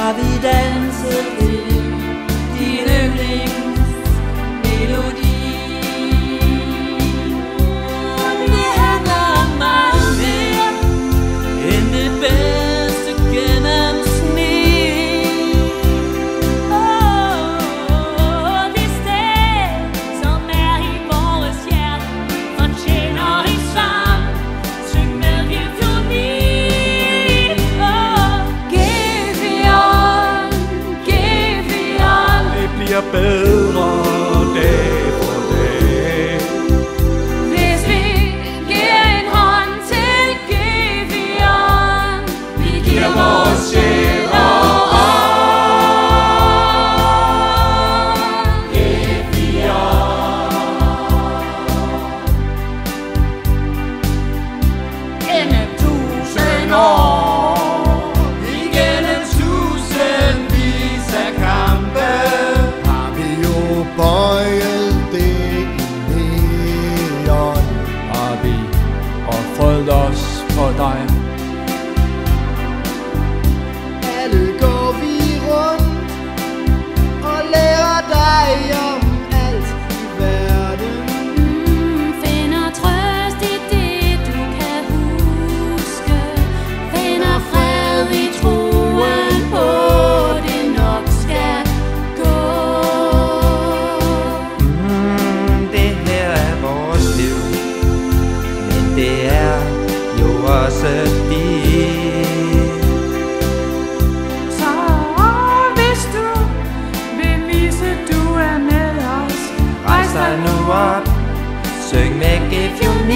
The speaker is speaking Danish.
har vi danset til din yndlingsmelodi. Det handler om meget mere end det bedste gennem sne. Det sted, som er i vores hjerte, fortjener en sang. Syng med symfoni. Det bliver bedre dag for dag, hvis vi giver en hånd til Gevion. Vi giver vores sjæl og ånd. Gevion. gennem 1000 år, igennem tusindvis af kampe, har vi jo bøjet det i neon. Har vi offret os for dig. Alle går vi rundt og lærer dig om alt i verden. Finder trøst i det, du kan huske. Finder fred i troen på, det nok skal gå. det her er vores liv, men det er jo også dit. Så hvis du vil vise, du er med os, Rejs dig nu op, syng med Gevion.